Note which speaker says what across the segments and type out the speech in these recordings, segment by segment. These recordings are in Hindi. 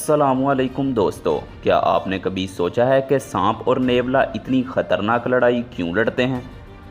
Speaker 1: अस्सलामुअलैकुम दोस्तों, क्या आपने कभी सोचा है कि सांप और नेवला इतनी ख़तरनाक लड़ाई क्यों लड़ते हैं?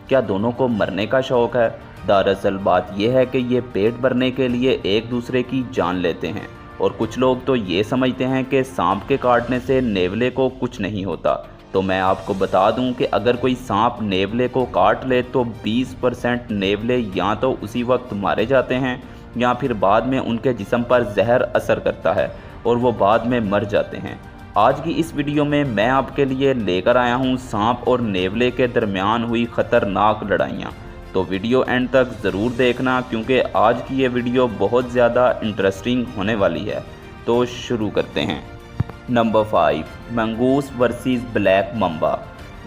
Speaker 1: क्या दोनों को मरने का शौक़ है? दरअसल बात यह है कि ये पेट भरने के लिए एक दूसरे की जान लेते हैं और कुछ लोग तो ये समझते हैं कि सांप के काटने से नेवले को कुछ नहीं होता। तो मैं आपको बता दूं कि अगर कोई सांप नेवले को काट ले तो 20% नेवले या तो उसी वक्त मारे जाते हैं या फिर बाद में उनके जिस्म पर जहर असर करता है और वो बाद में मर जाते हैं। आज की इस वीडियो में मैं आपके लिए लेकर आया हूँ सांप और नेवले के दरमियान हुई ख़तरनाक लड़ाइयाँ। तो वीडियो एंड तक ज़रूर देखना क्योंकि आज की ये वीडियो बहुत ज़्यादा इंटरेस्टिंग होने वाली है। तो शुरू करते हैं। Number 5, mongoose versus black Mamba.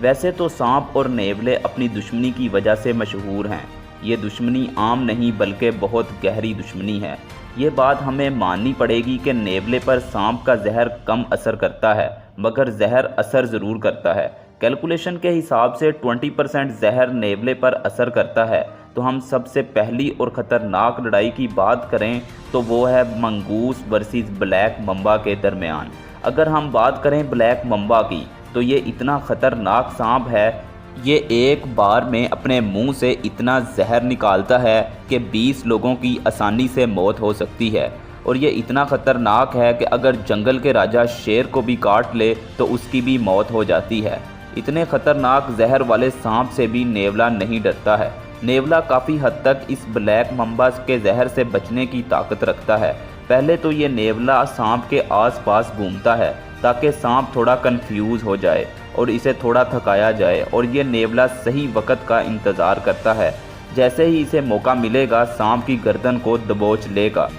Speaker 1: वैसे तो सांप और नेवले अपनी दुश्मनी की वजह से मशहूर हैं। ये दुश्मनी आम नहीं बल्कि बहुत गहरी दुश्मनी है। ये बात हमें माननी पड़ेगी कि नेवले पर सांप का जहर कम असर करता है मगर जहर असर ज़रूर करता है। कैलकुलेशन के हिसाब से 20% जहर नेवले पर असर करता है। तो हम सबसे पहली और ख़तरनाक लड़ाई की बात करें तो वो है मंगूस वर्सेस ब्लैक मम्बा के दरमियान। अगर हम बात करें ब्लैक मम्बा की तो ये इतना ख़तरनाक सांप है, ये एक बार में अपने मुंह से इतना जहर निकालता है कि 20 लोगों की आसानी से मौत हो सकती है। और ये इतना ख़तरनाक है कि अगर जंगल के राजा शेर को भी काट ले तो उसकी भी मौत हो जाती है। इतने ख़तरनाक जहर वाले सांप से भी नेवला नहीं डरता है। नेवला काफ़ी हद तक इस ब्लैक मम्बा के जहर से बचने की ताकत रखता है। पहले तो ये नेवला सांप के आसपास घूमता है ताकि सांप थोड़ा कंफ्यूज हो जाए और इसे थोड़ा थकाया जाए और ये नेवला सही वक्त का इंतज़ार करता है। जैसे ही इसे मौका मिलेगा सांप की गर्दन को दबोच लेगा।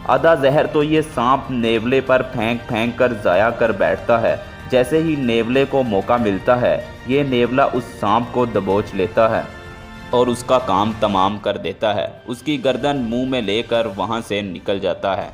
Speaker 1: आधा जहर तो ये सांप नेवले पर फेंक फेंक कर ज़ाया कर बैठता है। जैसे ही नेवले को मौका मिलता है ये नेवला उस सांप को दबोच लेता है और उसका काम तमाम कर देता है। उसकी गर्दन मुंह में लेकर वहां से निकल जाता है।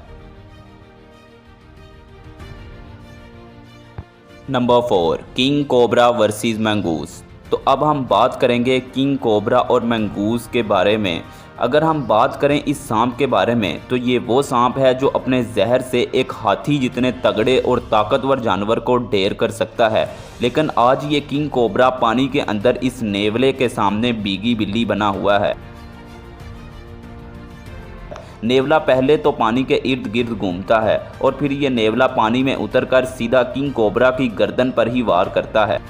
Speaker 1: Number 4, king cobra versus mongoose. तो अब हम बात करेंगे किंग कोबरा और मंगूस के बारे में। अगर हम बात करें इस सांप के बारे में तो ये वो सांप है जो अपने जहर से एक हाथी जितने तगड़े और ताकतवर जानवर को ढेर कर सकता है। लेकिन आज ये किंग कोबरा पानी के अंदर इस नेवले के सामने बीगी बिल्ली बना हुआ है। नेवला पहले तो पानी के इर्द गिर्द घूमता है और फिर ये नेवला पानी में उतरकर सीधा किंग कोबरा की गर्दन पर ही वार करता है।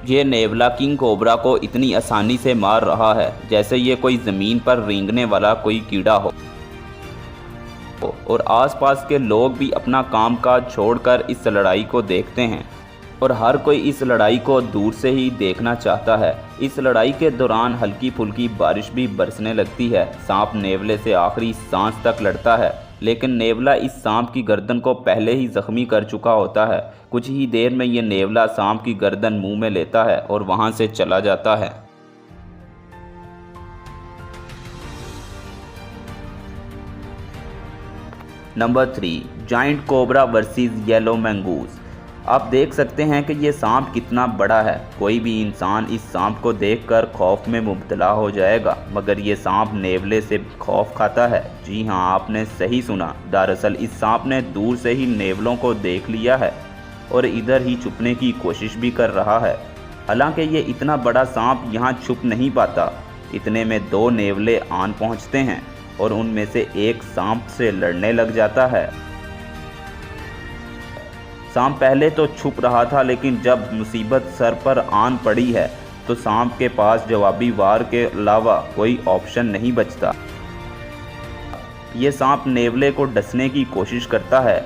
Speaker 1: ये नेवला किंग कोबरा को इतनी आसानी से मार रहा है जैसे ये कोई ज़मीन पर रेंगने वाला कोई कीड़ा हो। और आसपास के लोग भी अपना कामकाज छोड़कर इस लड़ाई को देखते हैं और हर कोई इस लड़ाई को दूर से ही देखना चाहता है। इस लड़ाई के दौरान हल्की फुल्की बारिश भी बरसने लगती है। सांप नेवले से आखिरी सांस तक लड़ता है लेकिन नेवला इस सांप की गर्दन को पहले ही जख्मी कर चुका होता है। कुछ ही देर में ये नेवला सांप की गर्दन मुंह में लेता है और वहां से चला जाता है। Number 3, giant cobra versus yellow mongoose. आप देख सकते हैं कि ये सांप कितना बड़ा है। कोई भी इंसान इस सांप को देखकर खौफ में मुब्तला हो जाएगा मगर ये सांप नेवले से खौफ खाता है। जी हाँ, आपने सही सुना। दरअसल इस सांप ने दूर से ही नेवलों को देख लिया है और इधर ही छुपने की कोशिश भी कर रहा है। हालांकि ये इतना बड़ा सांप यहाँ छुप नहीं पाता। इतने में 2 नेवले आन पहुँचते हैं और उनमें से एक सांप से लड़ने लग जाता है। सांप पहले तो छुप रहा था लेकिन जब मुसीबत सर पर आन पड़ी है तो सांप के पास जवाबी वार के अलावा कोई ऑप्शन नहीं बचता। ये सांप नेवले को डसने की कोशिश करता है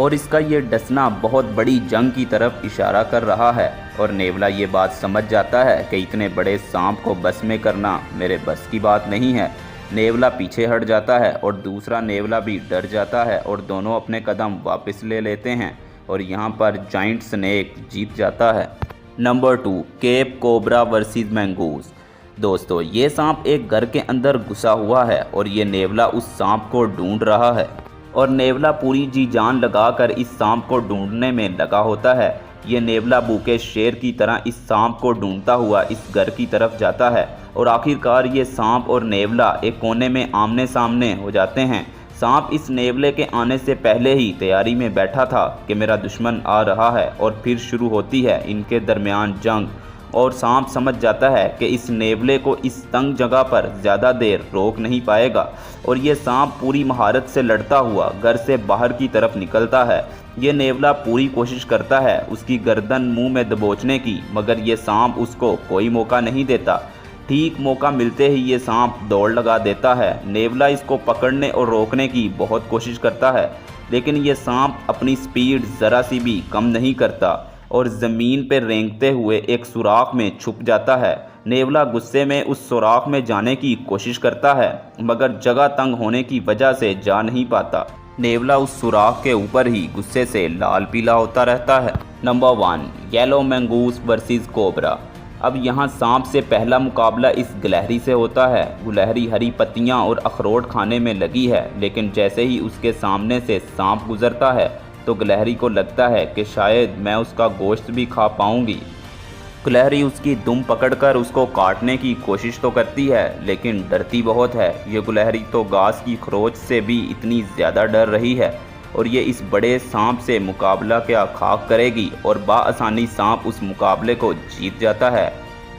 Speaker 1: और इसका ये डसना बहुत बड़ी जंग की तरफ इशारा कर रहा है। और नेवला ये बात समझ जाता है कि इतने बड़े सांप को बस में करना मेरे बस की बात नहीं है। नेवला पीछे हट जाता है और दूसरा नेवला भी डर जाता है और दोनों अपने कदम वापस ले लेते हैं और यहाँ पर जाइंट स्नेक जीत जाता है। Number 2, cape cobra versus mongoose. दोस्तों, ये सांप एक घर के अंदर घुसा हुआ है और ये नेवला उस सांप को ढूंढ रहा है और नेवला पूरी जी जान लगाकर इस सांप को ढूंढने में लगा होता है। ये नेवला भूखे शेर की तरह इस सांप को ढूंढता हुआ इस घर की तरफ जाता है और आखिरकार ये सांप और नेवला एक कोने में आमने सामने हो जाते हैं। सांप इस नेवले के आने से पहले ही तैयारी में बैठा था कि मेरा दुश्मन आ रहा है और फिर शुरू होती है इनके दरमियान जंग। और सांप समझ जाता है कि इस नेवले को इस तंग जगह पर ज़्यादा देर रोक नहीं पाएगा और ये सांप पूरी महारत से लड़ता हुआ घर से बाहर की तरफ निकलता है। ये नेवला पूरी कोशिश करता है उसकी गर्दन मुंह में दबोचने की, मगर ये सांप उसको कोई मौका नहीं देता। ठीक मौका मिलते ही ये सांप दौड़ लगा देता है। नेवला इसको पकड़ने और रोकने की बहुत कोशिश करता है, लेकिन ये सांप अपनी स्पीड ज़रा सी भी कम नहीं करता और ज़मीन पर रेंगते हुए एक सुराख में छुप जाता है। नेवला गुस्से में उस सुराख में जाने की कोशिश करता है, मगर जगह तंग होने की वजह से जा नहीं पाता। नेवला उस सुराख के ऊपर ही गुस्से से लाल पीला होता रहता है। Number 1, yellow mongoose versus cobra. अब यहाँ सांप से पहला मुकाबला इस गिलहरी से होता है। गिलहरी हरी पत्तियाँ और अखरोट खाने में लगी है, लेकिन जैसे ही उसके सामने से सांप गुजरता है तो गिलहरी को लगता है कि शायद मैं उसका गोश्त भी खा पाऊंगी। गिलहरी उसकी दुम पकड़कर उसको काटने की कोशिश तो करती है, लेकिन डरती बहुत है। ये गिलहरी तो घास की खरोच से भी इतनी ज़्यादा डर रही है और ये इस बड़े सांप से मुकाबला क्या खाक करेगी और बाआसानी सांप उस मुकाबले को जीत जाता है।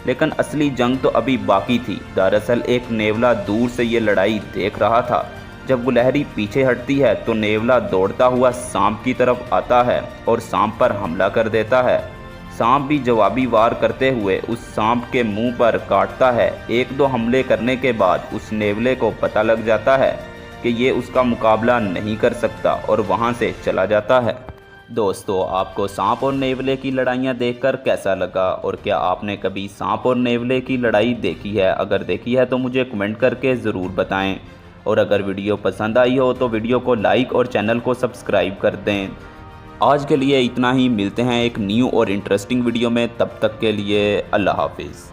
Speaker 1: लेकिन असली जंग तो अभी बाकी थी। दरअसल एक नेवला दूर से ये लड़ाई देख रहा था। जब गिलहरी पीछे हटती है तो नेवला दौड़ता हुआ सांप की तरफ आता है और सांप पर हमला कर देता है। सांप भी जवाबी वार करते हुए उस सांप के मुंह पर काटता है। 1-2 हमले करने के बाद उस नेवले को पता लग जाता है कि ये उसका मुकाबला नहीं कर सकता और वहाँ से चला जाता है। दोस्तों, आपको सांप और नेवले की लड़ाइयाँ देखकर कैसा लगा और क्या आपने कभी सांप और नेवले की लड़ाई देखी है? अगर देखी है तो मुझे कमेंट करके ज़रूर बताएं। और अगर वीडियो पसंद आई हो तो वीडियो को लाइक और चैनल को सब्सक्राइब कर दें। आज के लिए इतना ही। मिलते हैं एक न्यू और इंटरेस्टिंग वीडियो में। तब तक के लिए अल्लाह हाफिज़।